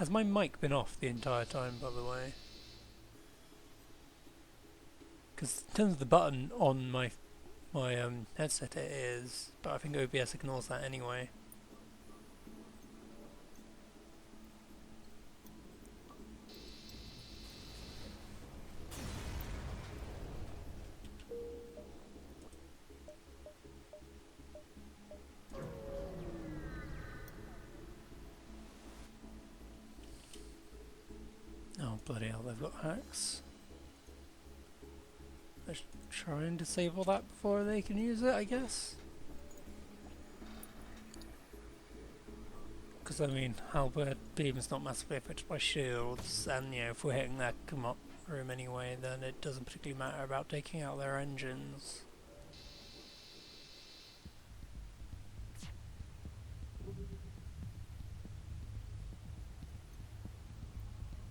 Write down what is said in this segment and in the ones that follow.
Has my mic been off the entire time, by the way? Because in terms of the button on my headset it is, but I think OBS ignores that anyway. Oh bloody hell, they've got hacks. Let's try and disable that before they can use it, I guess. Because I mean, halberd beam is not massively affected by shields, and you know, if we're hitting their come up room anyway, then it doesn't particularly matter about taking out their engines.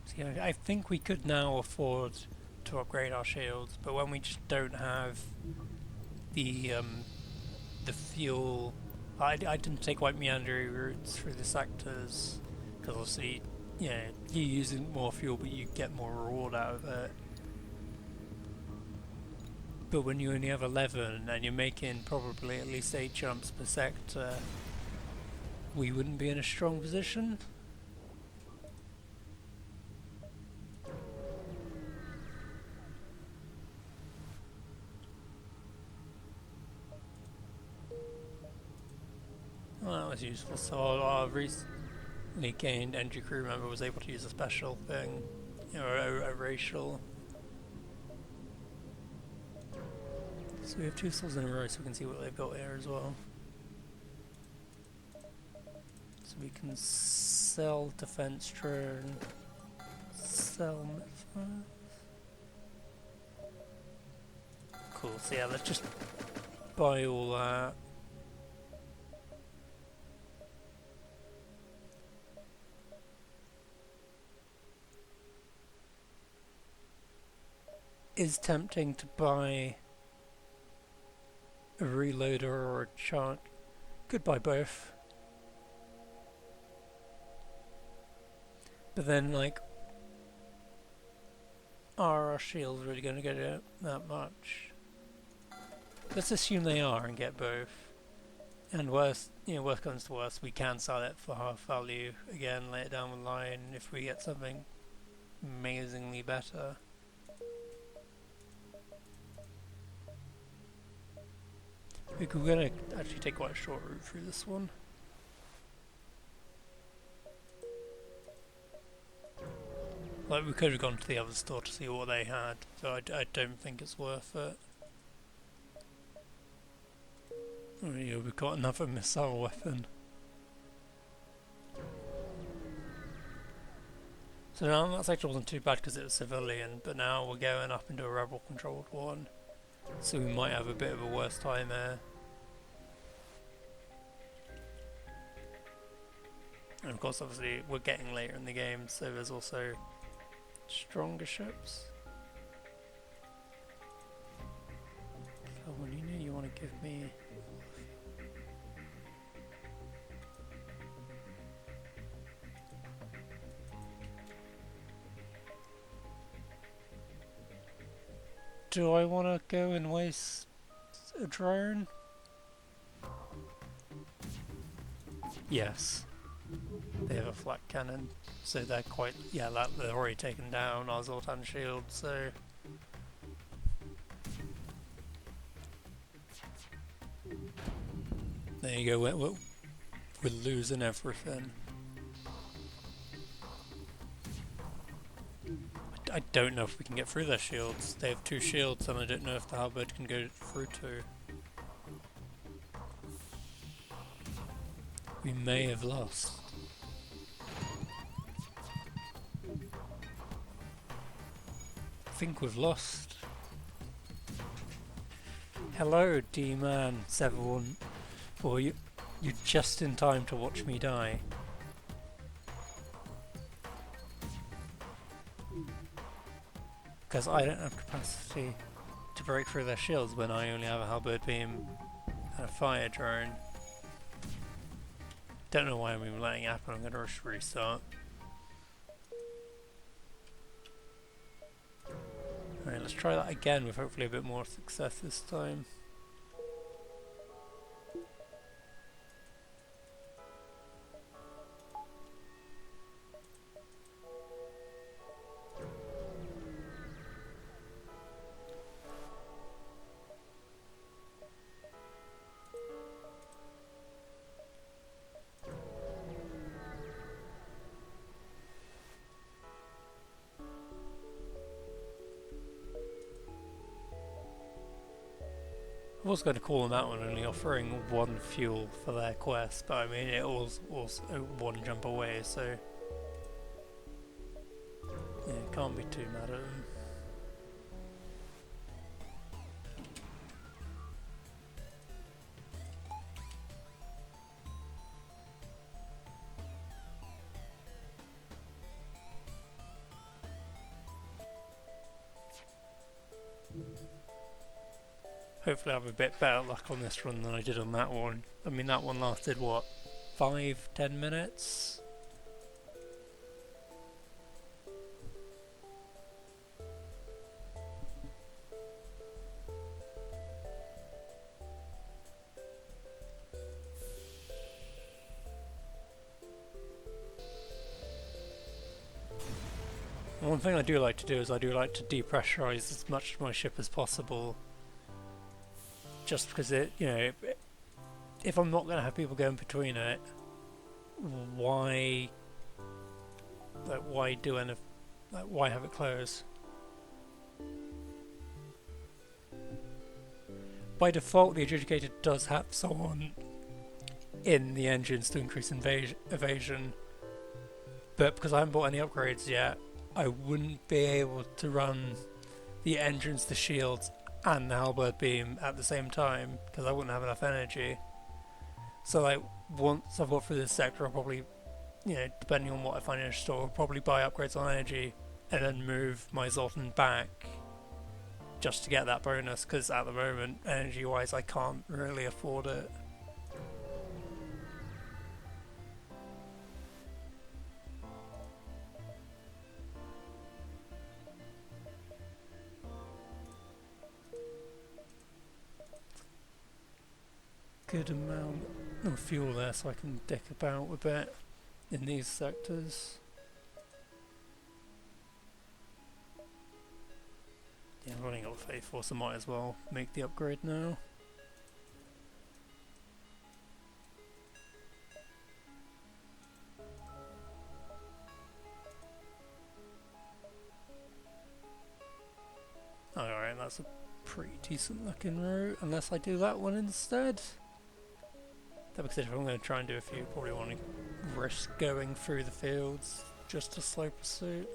So yeah, I think we could now afford to upgrade our shields, but when we just don't have the fuel, I didn't take white meandering routes through the sectors because obviously, yeah, you're using more fuel, but you get more reward out of it. But when you only have 11 and you're making probably at least 8 jumps per sector, we wouldn't be in a strong position. Well, that was useful. So our recently gained entry crew member was able to use a special thing, you know, a racial. So we have 2 souls in a row, so we can see what they built here as well. So we can sell defense drone, sell missiles. Cool. So yeah, let's just buy all that. Is tempting to buy a reloader or a charge. Could buy both. But then, like, are our shields really going to get it that much? Let's assume they are and get both. And worst comes to worst, we can sell it for half value again later down the line if we get something amazingly better. We're going to actually take quite a short route through this one. Like, we could have gone to the other store to see what they had, so I don't think it's worth it. Oh yeah, we've got another missile weapon. So now that sector wasn't too bad because it was civilian, but now we're going up into a rebel controlled one. So we might have a bit of a worse time there. And of course, obviously, we're getting later in the game, so there's also stronger ships. So when you know you want to give me... Do I want to go and waste a drone? Yes. They have a flat cannon, so they're quite... yeah, they're already taken down our Zoltan shield, so... There you go, we're losing everything. I don't know if we can get through their shields. They have 2 shields and I don't know if the halberd can go through 2. We may have lost. I think we've lost. Hello, D-Man 71. Or you're just in time to watch me die. Because I don't have capacity to break through their shields when I only have a halberd beam and a fire drone. Don't know why I'm even letting it happen, I'm going to rush restart. Right, let's try that again with hopefully a bit more success this time. I was going to call them out on only offering one fuel for their quest, but I mean it was also one jump away, so yeah, can't be too mad at them. Hopefully I have a bit better luck on this run than I did on that one. I mean that one lasted what, 5-10 minutes? One thing I do like to do is I do like to depressurize as much of my ship as possible. Just because it, you know, if I'm not going to have people going between it, why do anything? Like, why have it closed? By default, the adjudicator does have someone in the engines to increase evasion, but because I haven't bought any upgrades yet, I wouldn't be able to run the engines, the shields, and the halberd beam at the same time because I wouldn't have enough energy. So like once I've got through this sector, I'll probably, you know, depending on what I find in a store, I'll probably buy upgrades on energy and then move my Zoltan back just to get that bonus, because at the moment, energy wise, I can't really afford it. Good amount of fuel there so I can dick about a bit in these sectors. Yeah, I'm running out of Faith Force, so I might as well make the upgrade now. Alright, that's a pretty decent looking route, unless I do that one instead. That because if I'm going to try and do a few, probably want to risk going through the fields just to slow pursuit.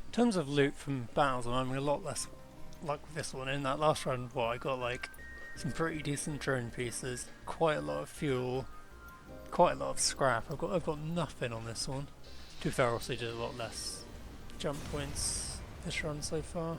In terms of loot from battles, I'm having a lot less luck with this one. In that last round, I got like some pretty decent drone pieces, quite a lot of fuel, quite a lot of scrap. I've got nothing on this one. To be fair, I also did a lot less jump points this run so far.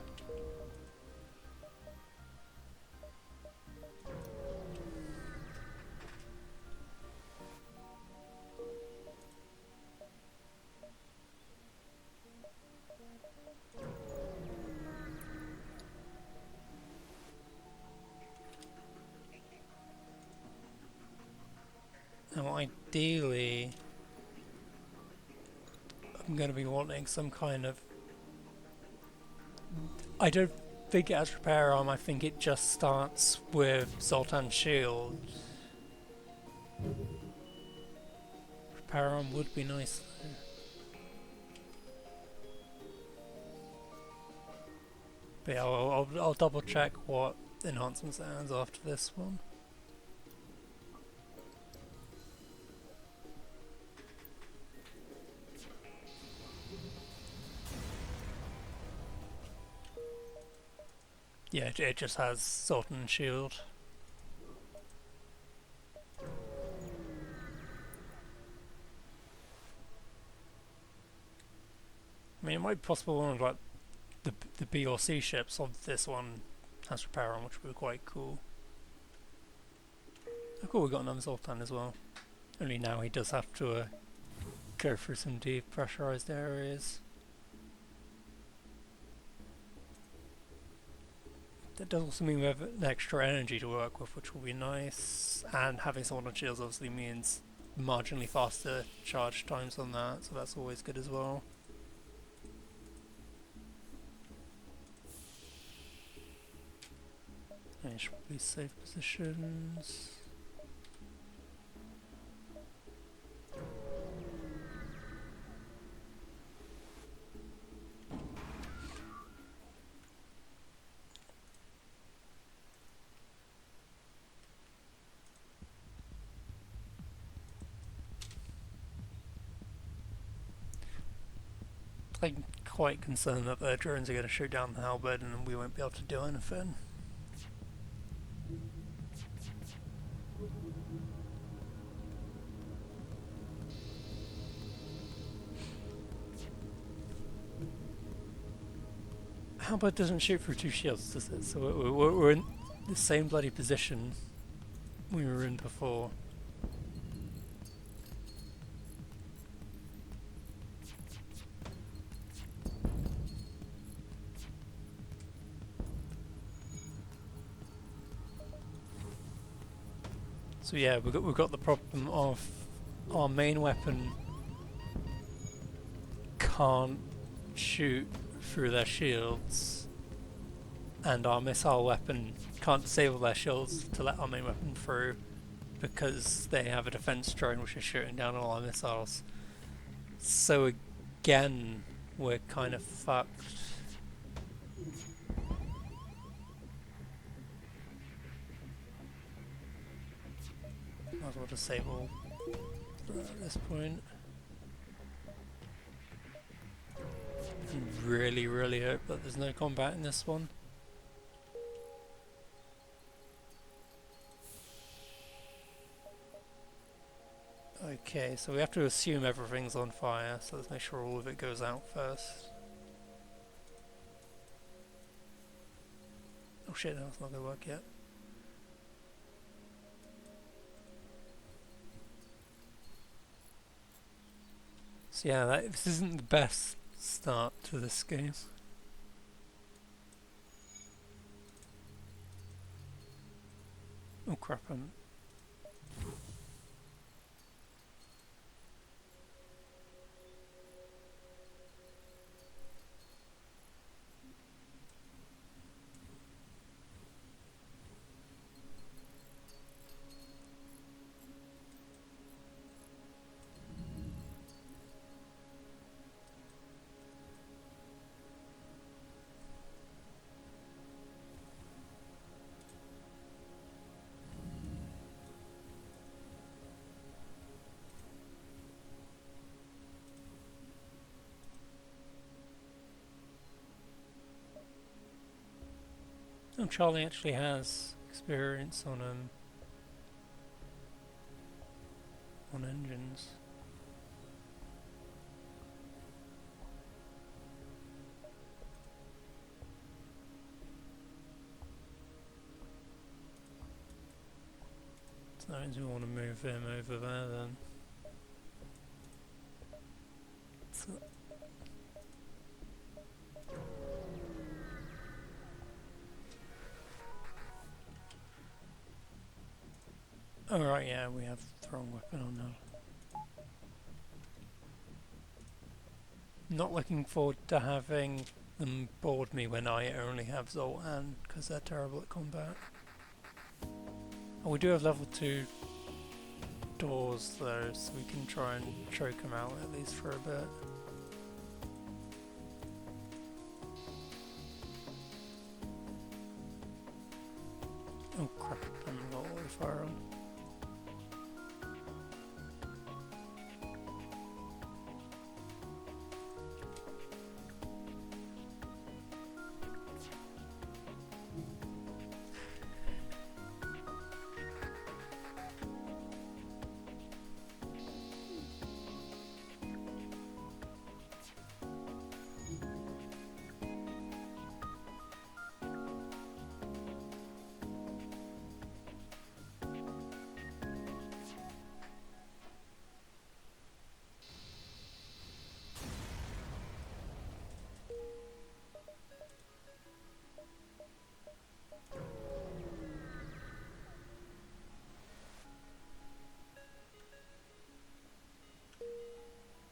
Now ideally, I'm going to be wanting some kind of... I don't think it has repair arm, I think it just starts with Zoltan's shield. power arm would be nice though. But yeah, I'll double check what enhancements it has after this one. Yeah, it just has sword and shield. I mean, it might be possible one of like the B or C ships of this one has repair on, which would be quite cool. Oh cool, we got another Zoltan as well. Only now he does have to go through some depressurized areas. That does also mean we have an extra energy to work with, which will be nice. And having someone on shields obviously means marginally faster charge times on that, so that's always good as well. And should probably save positions. I'm quite concerned that the drones are going to shoot down the halberd and we won't be able to do anything. Halberd doesn't shoot through two shields, does it? So we're in the same bloody position we were in before. So yeah, we've got the problem of our main weapon can't shoot through their shields, and our missile weapon can't disable their shields to let our main weapon through because they have a defense drone which is shooting down all our missiles. So again, we're kind of fucked. Might as well disable at this point. Really hope that there's no combat in this one. Okay, so we have to assume everything's on fire, so let's make sure all of it goes out first. Oh shit, no, it's not gonna work yet. So yeah, this isn't the best start to this game. Oh crap, oh, Charlie actually has experience on engines. So that means we want to move him over there then. So alright, yeah, we have the wrong weapon on now. Not looking forward to having them board me when I only have Zoltan, because they're terrible at combat. Oh, we do have level 2 doors though, so we can try and choke them out at least for a bit. Oh crap, I haven't got all the fire on.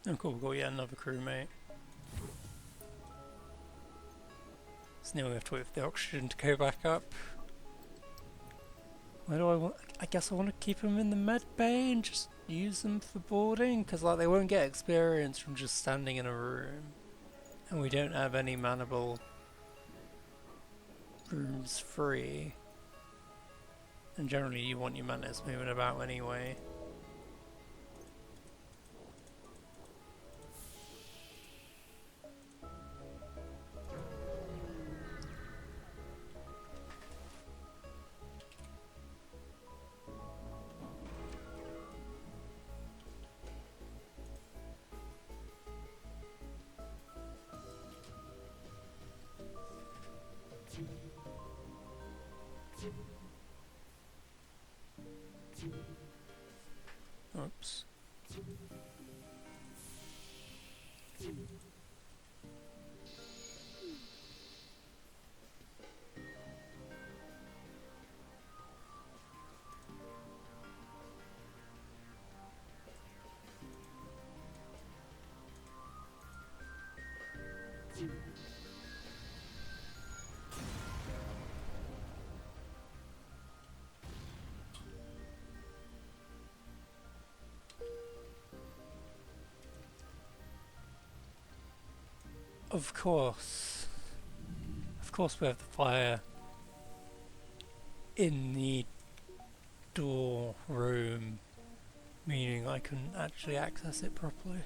Oh cool, we've got yet another crewmate. So now we have to wait for the oxygen to go back up. Where do I want? I guess I want to keep them in the med bay and just use them for boarding, because like they won't get experience from just standing in a room. And we don't have any manable rooms free. And generally you want your manners moving about anyway. Oops. Of course we have the fire in the door room, meaning I couldn't actually access it properly.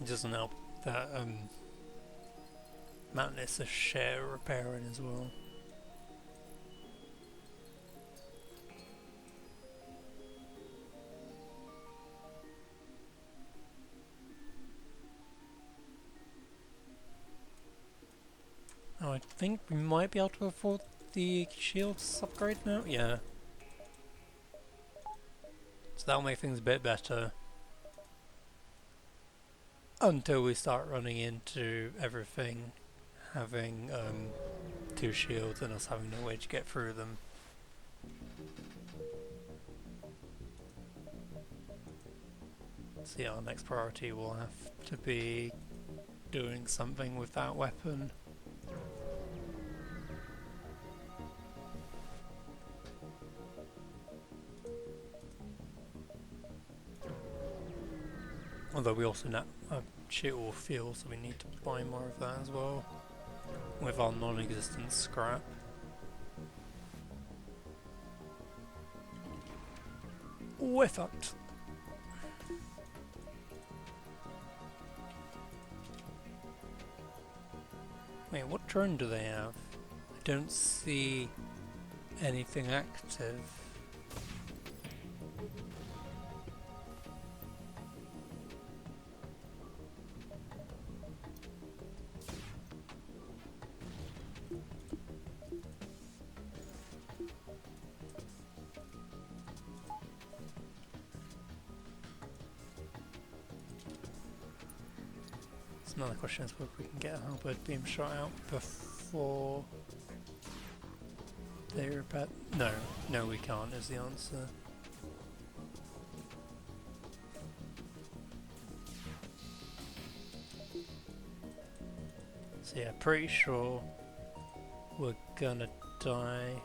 It doesn't help that Madness is share repairing as well. Oh, I think we might be able to afford the shields upgrade now? Yeah. So that'll make things a bit better. Until we start running into everything having 2 shields and us having no way to get through them. So yeah, our next priority will have to be doing something with that weapon. Although we also have shit all fuel, so we need to buy more of that as well. With our non-existent scrap. We're fucked. Wait, what drone do they have? I don't see anything active. Another question is whether we can get a halberd beam shot out before they repair. No, we can't is the answer. So yeah, pretty sure we're gonna die.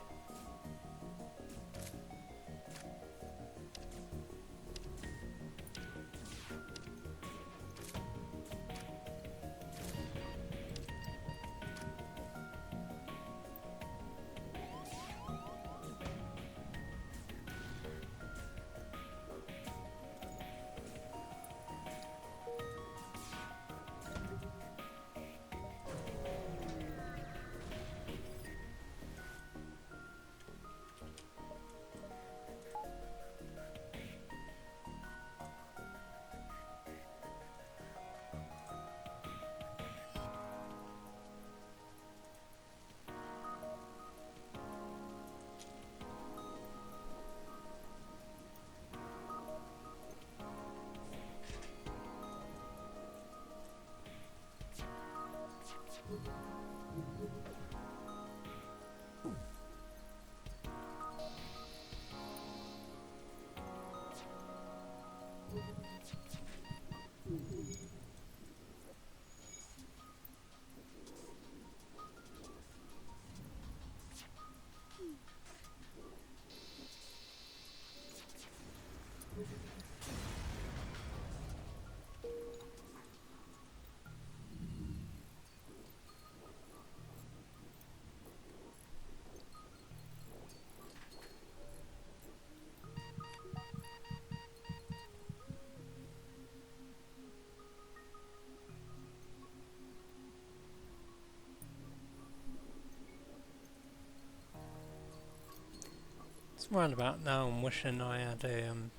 It's round about now I'm wishing I had an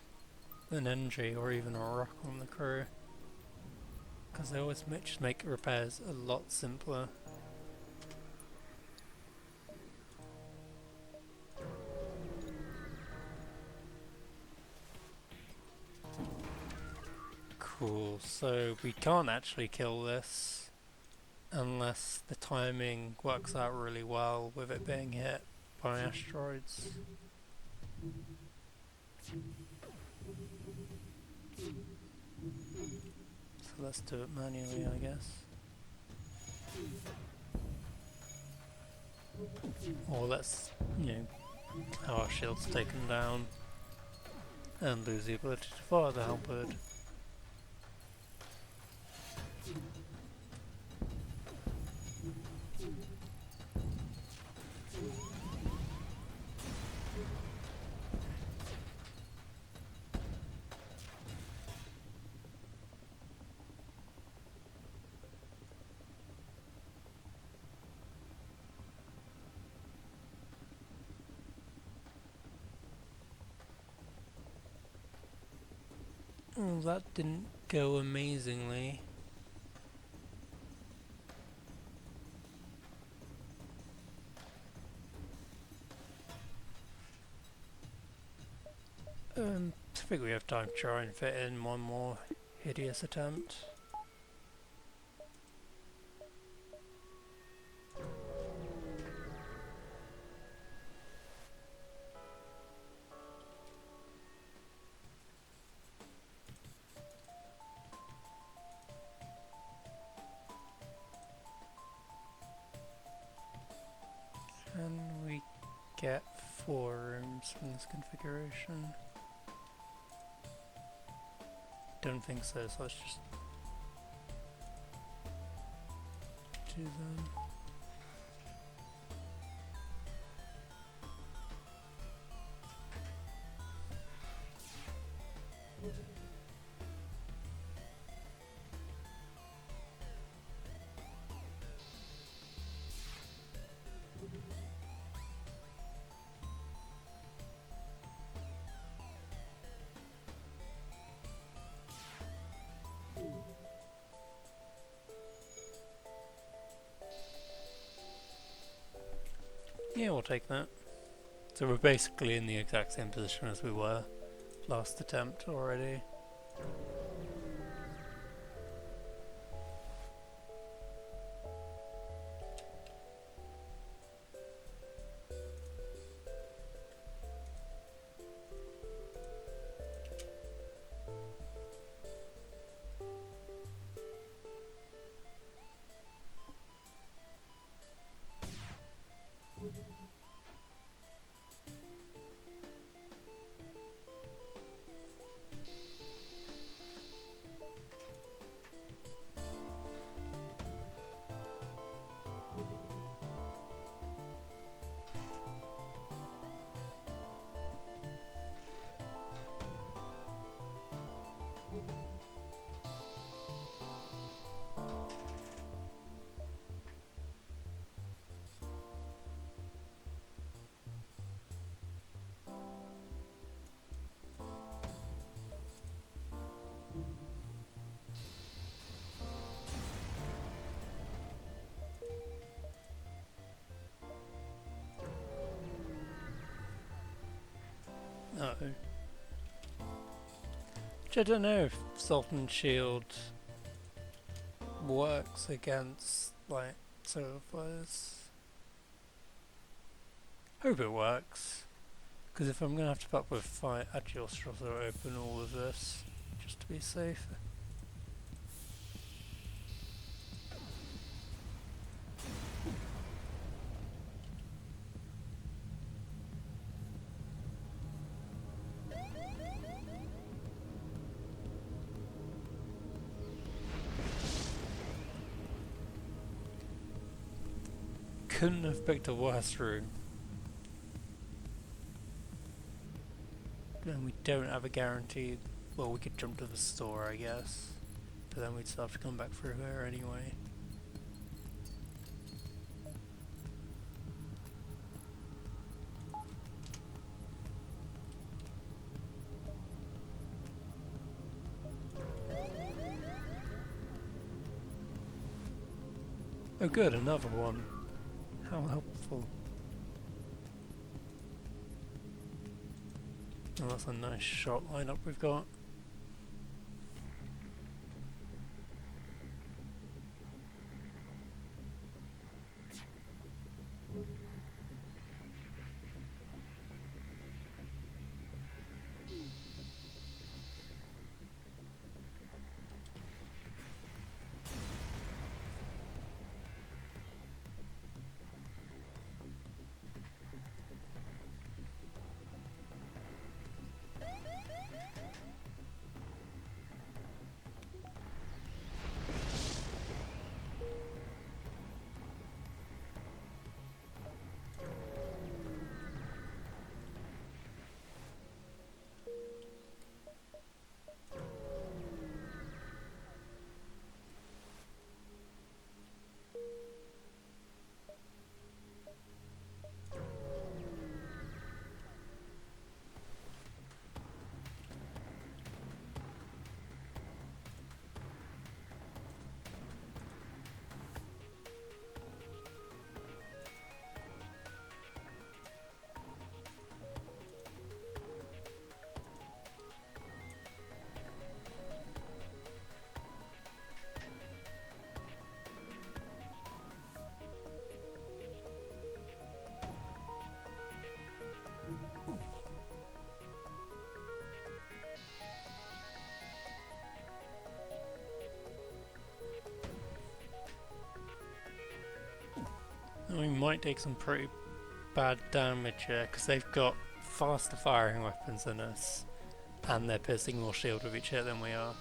injury or even a rock on the crew, because they always just make repairs a lot simpler. Cool, so we can't actually kill this unless the timing works out really well with it being hit by asteroids. So let's do it manually, I guess. Or let's, have our shields taken down and lose the ability to fire the halberd. Oh, that didn't go amazingly. I think we have time to try and fit in one more hideous attempt. Can we get 4 rooms from this configuration? Don't think so, so let's just do them. Yeah, we'll take that. So we're basically in the exact same position as we were last attempt already. Oh. Which I don't know if Sultan Shield works against, like, solar flares. Hope it works. Because if I'm going to have to put up with fight, actually I'll struggle to open all of this, just to be safe. Couldn't have picked a worse room. And we don't have a guaranteed... Well, we could jump to the store, I guess. But then we'd still have to come back through here anyway. Oh good, another one. How helpful. Oh, that's a nice shot lineup we've got. We might take some pretty bad damage here, because they've got faster firing weapons than us, and they're piercing more shield with each hit than we are.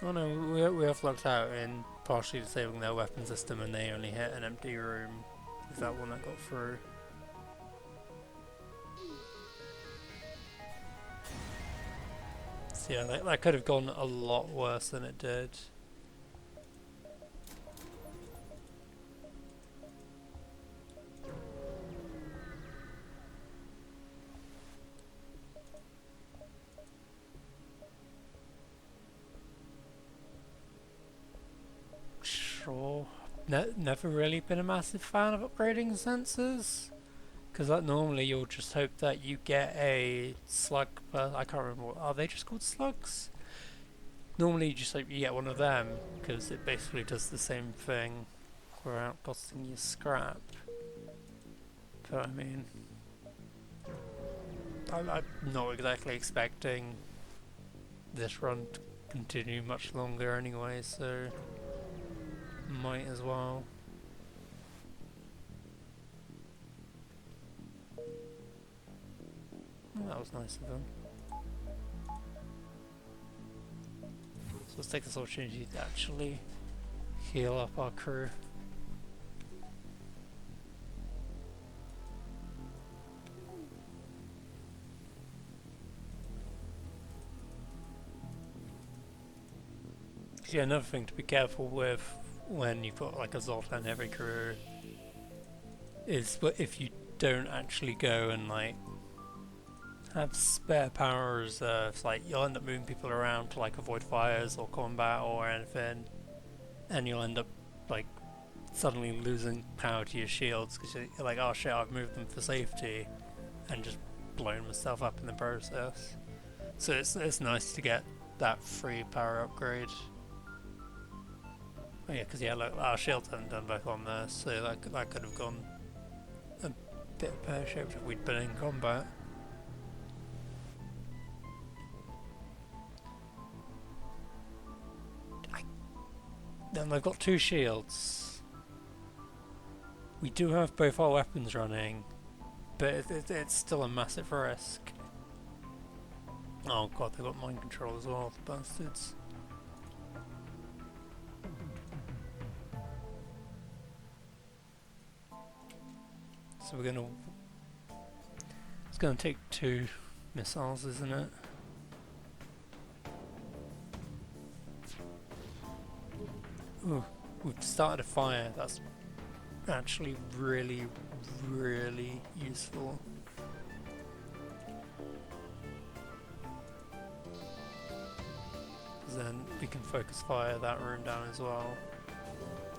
Oh no, we have lucked out in partially disabling their weapon system, and they only hit an empty room. Is that one that got through? So yeah, that could have gone a lot worse than it did. Sure. Never really been a massive fan of upgrading sensors, because like normally you'll just hope that you get a slug. I can't remember. Are they just called slugs? Normally you just hope you get one of them, because it basically does the same thing without costing you scrap. But I mean, I'm not exactly expecting this run to continue much longer anyway, so Might as well. Oh, that was nice of them. So let's take this opportunity to actually heal up our crew. Yeah, another thing to be careful with when you've got like a Zoltan heavy crew is if you don't actually go and like have spare power reserves, like you'll end up moving people around to like avoid fires or combat or anything, and you'll end up like suddenly losing power to your shields because you're like, oh shit, I've moved them for safety, and just blown myself up in the process. So it's nice to get that free power upgrade. Oh yeah, because yeah, look, our shields haven't done back on there, so that could have gone a bit pear-shaped if we'd been in combat. Then they've got 2 shields. We do have both our weapons running, but it's still a massive risk. Oh god, they've got mind control as well, the bastards. So it's gonna take 2 missiles, isn't it? Ooh, we've started a fire. That's actually really, really useful. Because then we can focus fire that room down as well.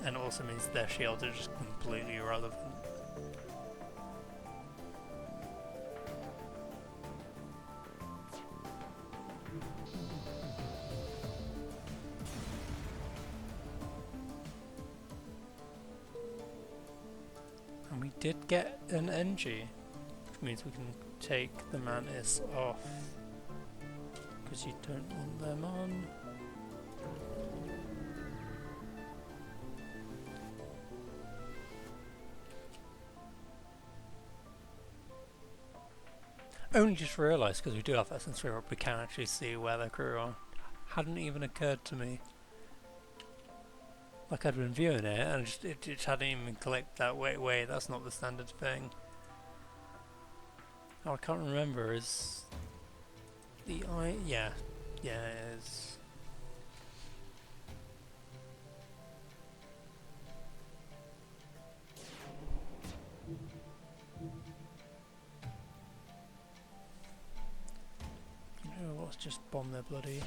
And it also means their shields are just completely irrelevant. And we did get an NG, which means we can take the Mantis off. Because you don't want them on. Only just realised, because we do have that sensory up, we can actually see where the crew are. Hadn't even occurred to me. Like I'd been viewing it and it just hadn't even clicked that way. That's not the standard thing. Oh, I can't remember. Is the eye? Yeah, it is. You know, let's just bomb their bloody.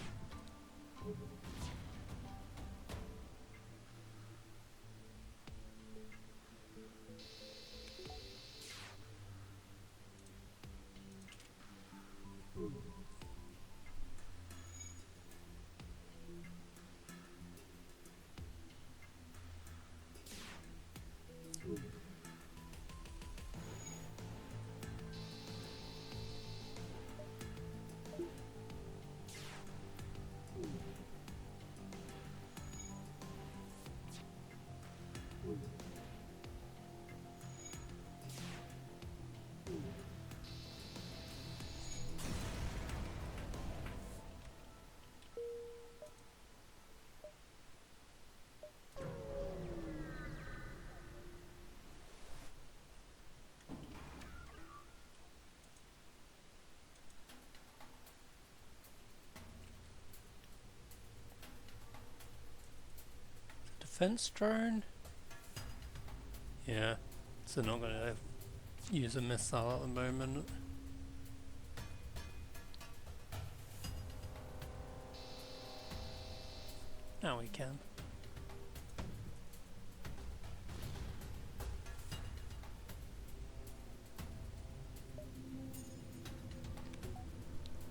Defense drone? Yeah, so not going to use a missile at the moment. Now we can.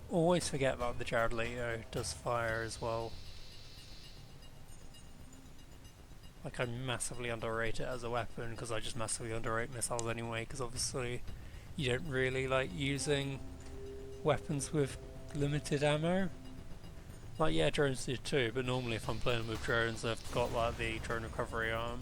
Always forget about the Jared Leto does fire as well. Like I massively underrate it as a weapon because I just massively underrate missiles anyway, because obviously you don't really like using weapons with limited ammo. Like, yeah, drones do too, but normally if I'm playing with drones, I've got like the drone recovery arm.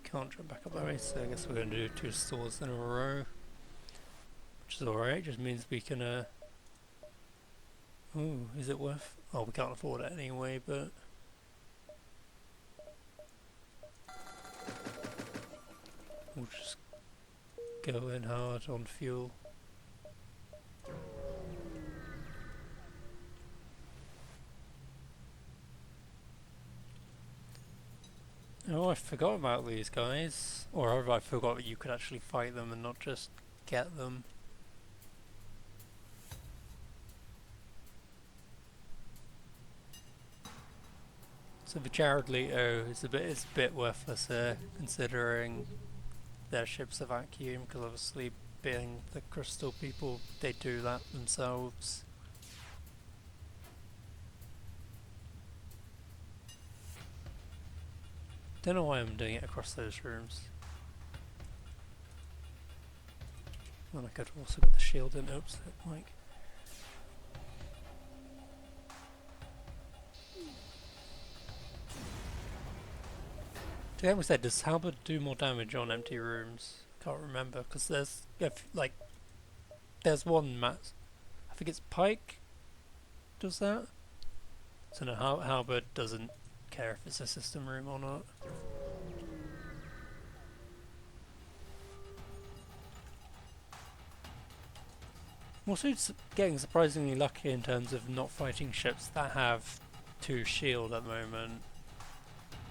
Can't jump back up that way, so I guess we're going to do 2 stores in a row, which is alright, just means we can, ooh, is it worth, oh, we can't afford it anyway, but we'll just go in hard on fuel. Oh, I forgot about these guys. Or have I forgot that you could actually fight them and not just get them? So the Jared Leto is a bit worthless here, considering their ship's a vacuum, because obviously being the crystal people, they do that themselves. Don't know why I'm doing it across those rooms. And I could have also got the shield in. Oops, like. To be said, does Halberd do more damage on empty rooms? Can't remember, because there's like there's one mat. I think it's Pike does that. So no, Halberd doesn't care if it's a system room or not. I'm also getting surprisingly lucky in terms of not fighting ships that have 2 shield at the moment.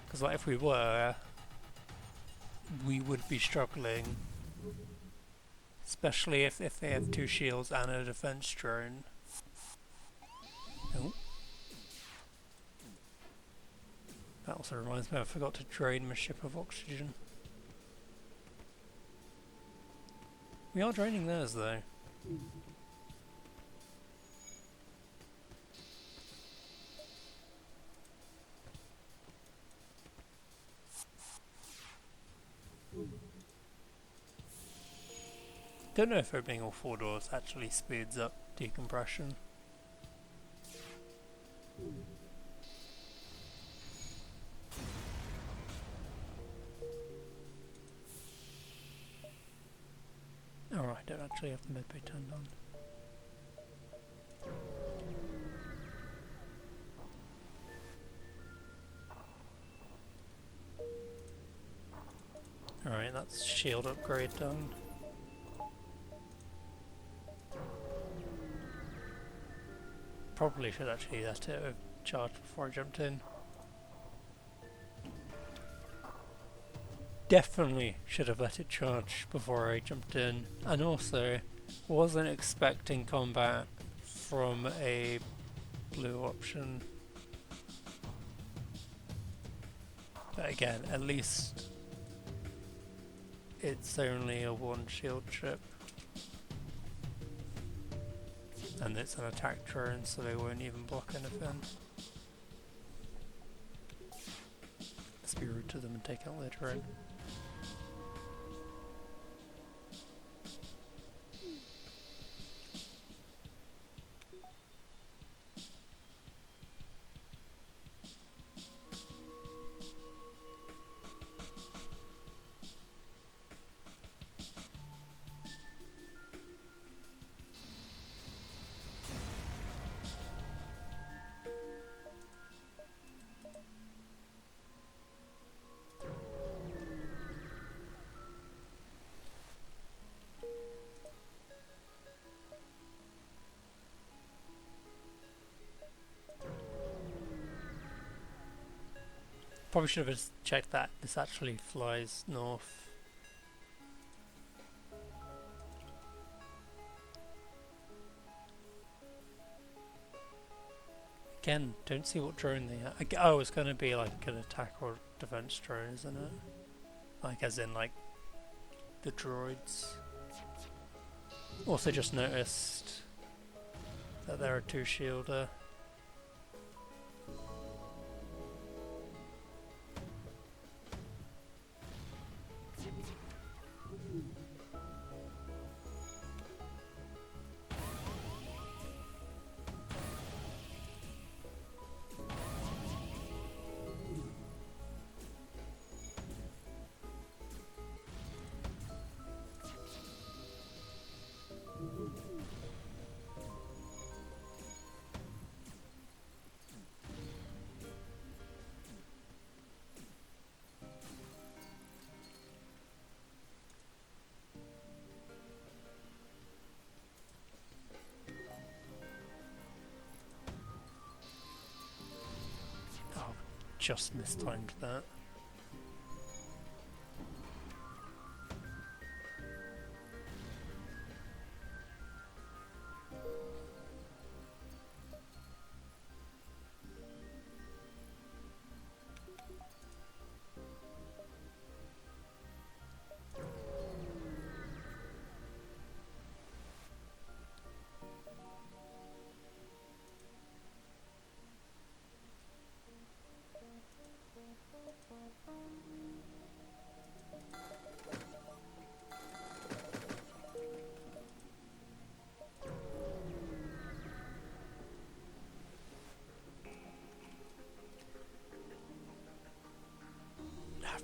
Because like if we were, we would be struggling. Especially if they have 2 shields and a defense drone. Oh. That also reminds me, I forgot to drain my ship of oxygen. We are draining theirs though. Don't know if opening all 4 doors actually speeds up decompression. Alright, I don't actually have the medbay turned on. Alright, that's shield upgrade done. Probably should actually let it charge before I jumped in. Definitely should have let it charge before I jumped in. And also, wasn't expecting combat from a blue option. But again, at least it's only a 1 shield ship. And it's an attack drone, so they won't even block anything. Let's be rude to them and take out their drone. Probably should have just checked that this actually flies north. Again, don't see what drone they have. Oh, it's going to be like an attack or defense drone, isn't it? Like as in like the droids. Also just noticed that there are 2 shielder. Oh, just mistimed that.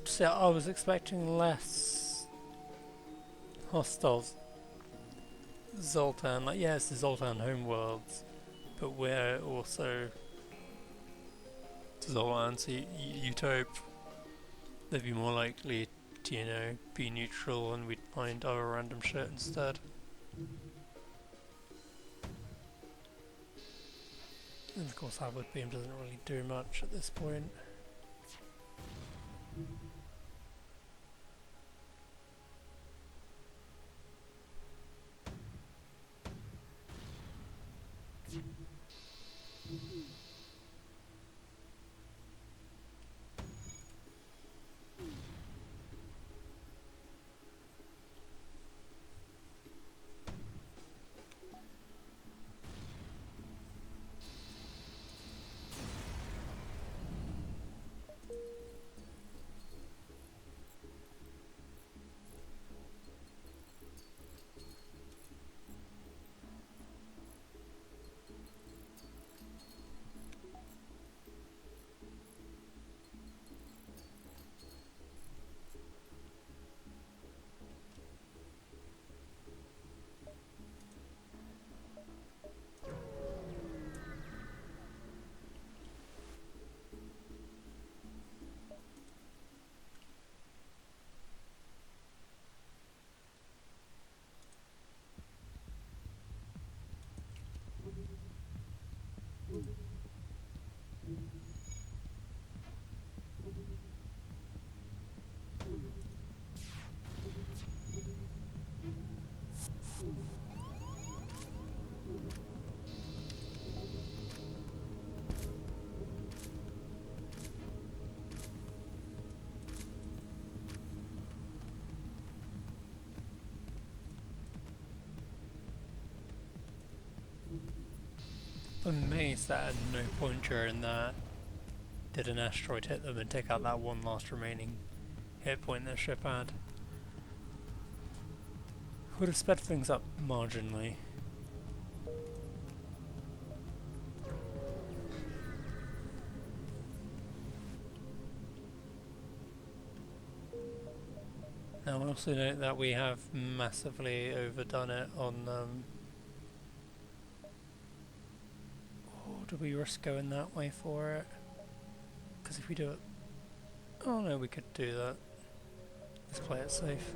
So I was expecting less hostile Zoltan. Like, yeah, it's the Zoltan homeworlds, but we're also Zoltan, so you'd hope they'd be more likely to, you know, be neutral and we'd find other random shit instead. And of course, Howard Beam doesn't really do much at this point. I'm amazed that at no point during that did an asteroid hit them and take out that one last remaining hit point their ship had. Would have sped things up marginally. Now I also note that we have massively overdone it on oh, do we risk going that way for it? Because if we do it... Oh no, we could do that. Let's play it safe.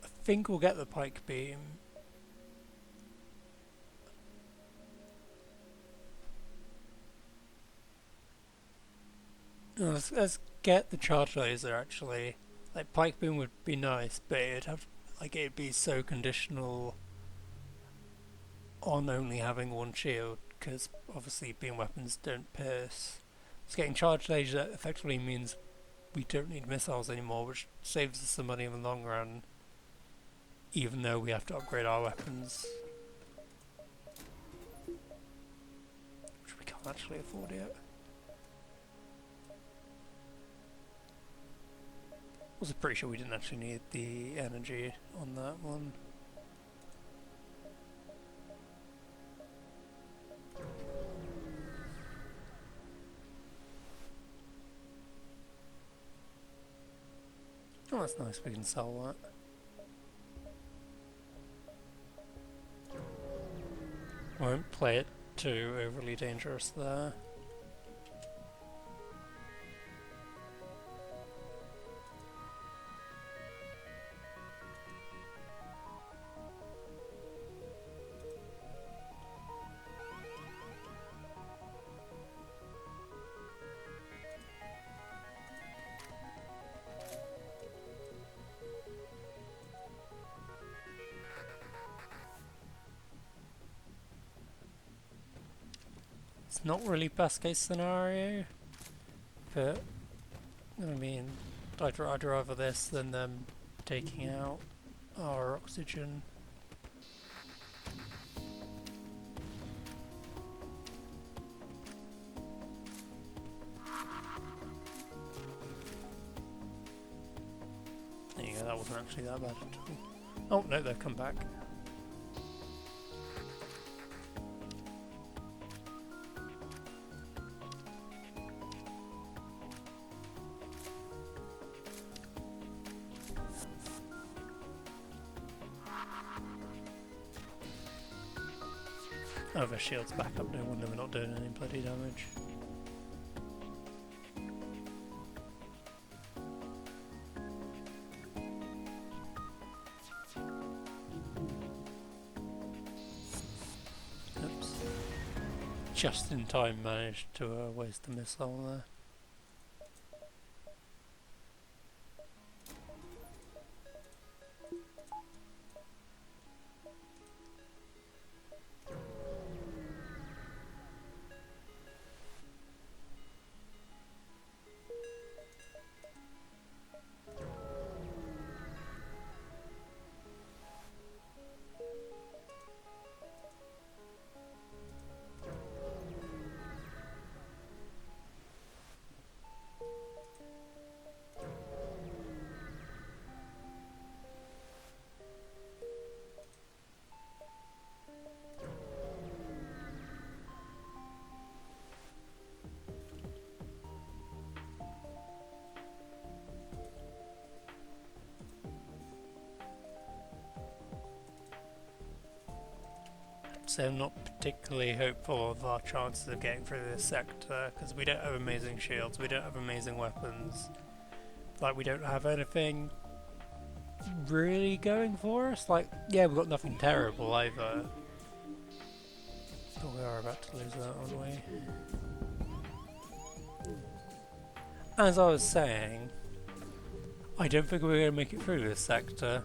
I think we'll get the pike beam. Let's get the charge laser actually. Like pike boom would be nice, but it'd be so conditional on only having one shield, because obviously beam weapons don't pierce. So getting charge laser effectively means we don't need missiles anymore, which saves us some money in the long run, even though we have to upgrade our weapons, which we can't actually afford yet. I was pretty sure we didn't actually need the energy on that one. Oh, that's nice, we can sell that. Won't play it too overly dangerous there. It's not really best case scenario, but I mean, I'd rather this than them taking out our oxygen. There you go, that wasn't actually that bad at all. Oh no, they've come back. Oh, their shield's back up, no wonder we're not doing any bloody damage. Oops. Just in time managed to waste a missile there. So I'm not particularly hopeful of our chances of getting through this sector, because we don't have amazing shields, we don't have amazing weapons, like we don't have anything really going for us. Like, yeah, we've got nothing terrible either, but we are about to lose that, aren't we? As I was saying, I don't think we're going to make it through this sector.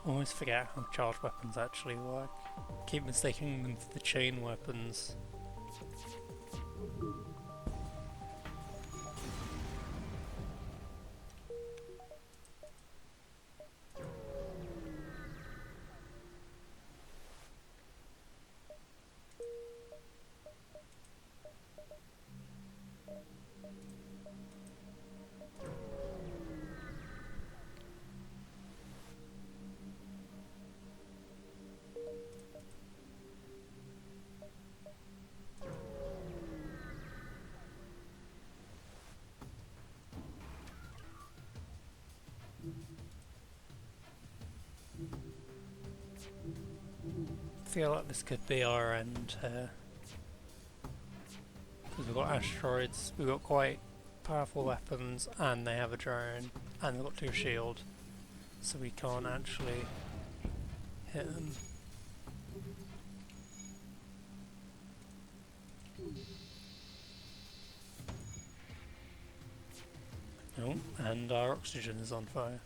Always forget how charged weapons actually work. Keep mistaking them for the chain weapons. Feel like this could be our end here. Because we've got asteroids, we've got quite powerful weapons, and they have a drone, and they've got 2 shield, so we can't actually hit them. Oh, and our oxygen is on fire.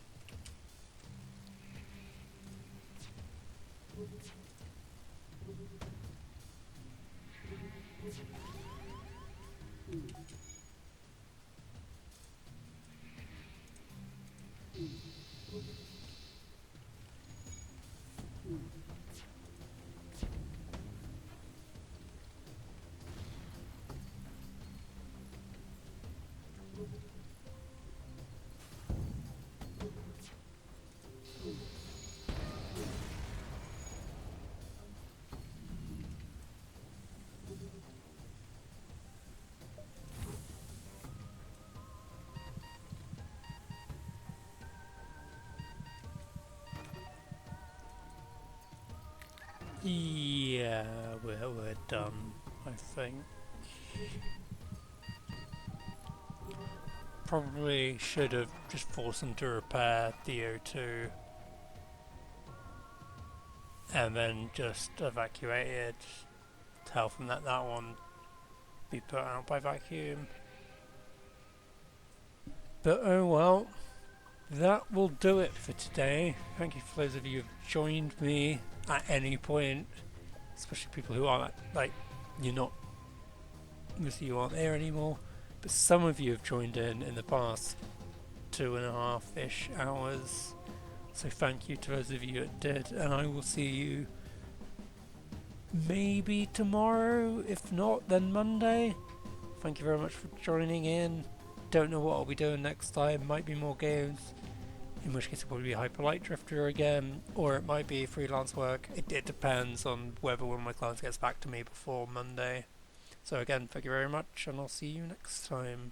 Yeah, we're done, I think. Probably should have just forced them to repair the O2 and then just evacuated to help them let that one be put out by vacuum. But oh well, that will do it for today. Thank you for those of you who've joined me at any point, especially people who aren't, like, you're not, most of you aren't there anymore, but some of you have joined in the past 2.5-ish hours, so thank you to those of you that did, and I will see you maybe tomorrow, if not then Monday. Thank you very much for joining in. Don't know what I'll be doing next time, might be more games, in which case it'll probably be Hyper Light Drifter again, or it might be freelance work. It depends on whether one of my clients gets back to me before Monday. So again, thank you very much, and I'll see you next time.